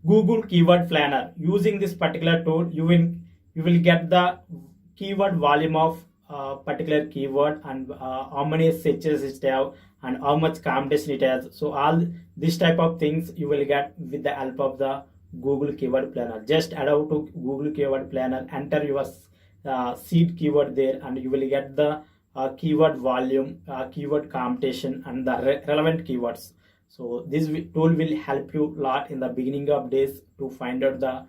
Google Keyword Planner. Using this particular tool, you will get the keyword volume of particular keyword and how many searches it have and how much competition it has. So all this type of things you will get with the help of the Google Keyword Planner. Just add out to Google Keyword Planner, enter your seed keyword there, and you will get the keyword volume, keyword competition, and the relevant keywords. So this tool will help you a lot in the beginning of days to find out the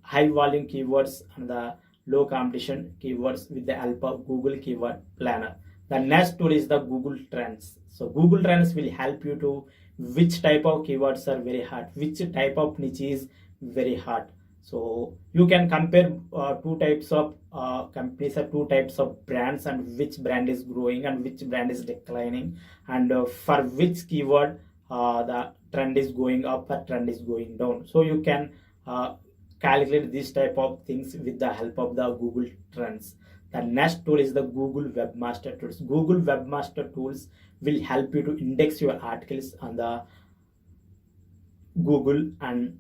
high volume keywords and the low competition keywords with the help of Google Keyword Planner. The next tool is the Google Trends. So Google Trends will help you to which type of keywords are very hot, which type of niche is very hot. So you can compare two types of companies or two types of brands, and which brand is growing and which brand is declining, and for which keyword the trend is going up or trend is going down. So you can calculate this type of things with the help of the Google Trends. The next tool is the Google Webmaster tools. Google Webmaster tools will help you to index your articles on the Google, and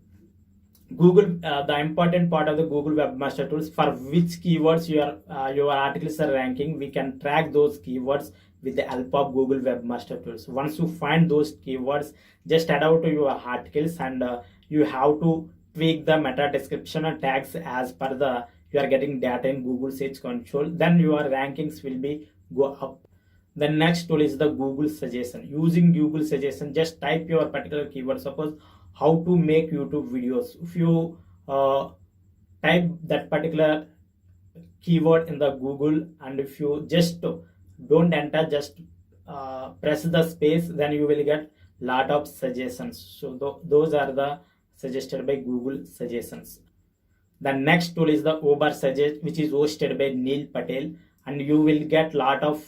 Google, the important part of the Google Webmaster tools, for which keywords your articles are ranking, we can track those keywords with the help of Google Webmaster tools. Once you find those keywords, just add out to your articles, and you have to tweak the meta description and tags as per the you are getting data in Google Search Console. Then your rankings will be go up. The next tool is the Google Suggestion. Using Google Suggestion, just type your particular keyword. Suppose how to make YouTube videos. If you type that particular keyword in the Google, and if you just don't enter, just press the space, then you will get lot of suggestions. So those are the suggested by Google Suggestions. The next tool is the Ubersuggest, which is hosted by Neil Patel, and you will get lot of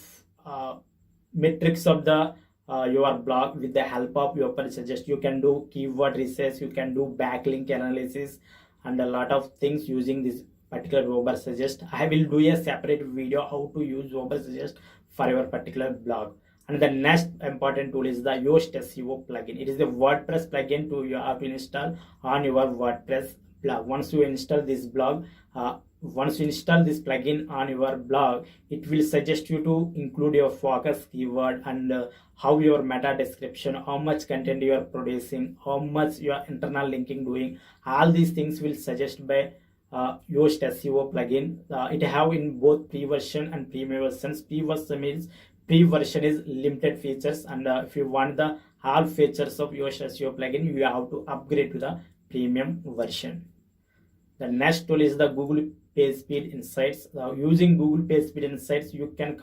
metrics of the your blog with the help of Ubersuggest. You can do keyword research, you can do backlink analysis, and a lot of things using this particular Ubersuggest. I will do a separate video how to use Ubersuggest for your particular blog. And the next important tool is the Yoast SEO Plugin. It is the WordPress plugin to you have to install on your WordPress blog. Once you install this plugin on your blog, it will suggest you to include your focus keyword and how your meta description, how much content you are producing, how much your internal linking doing. All these things will suggest by Yoast SEO plugin. It have in both pre-version and premium versions. Pre-version is limited features, and if you want the all features of Yoast SEO plugin, you have to upgrade to the premium version. The next tool is the Google Page Speed Insights. Using Google Page Speed Insights, you can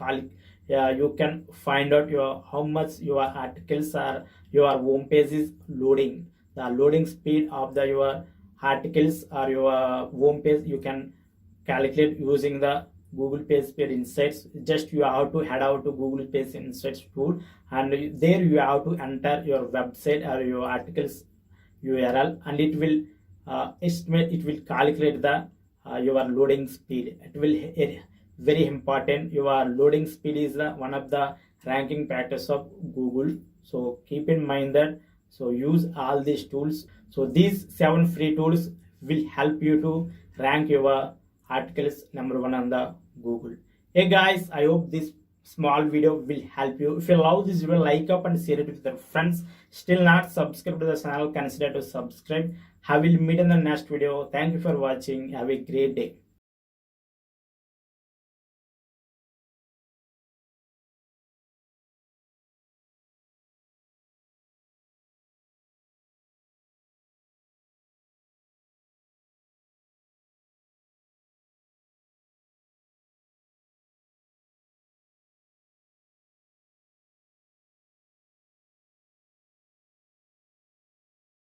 find out how much your articles are, your home page is loading. The loading speed of your articles or your home page you can calculate using the Google Page Speed Insights. Just you have to head out to Google Page Insights tool, and there you have to enter your website or your articles URL, and it will estimate, it will calculate the your loading speed. It will very important. Your loading speed is one of the ranking factors of Google, so keep in mind that. So use all these tools. So these 7 free tools will help you to rank your articles #1 on the Google. Hey guys, I hope this small video will help you. If you love this video, like up and share it with your friends. Still not subscribed to the channel, consider to subscribe. I will meet in the next video. Thank you for watching. Have a great day.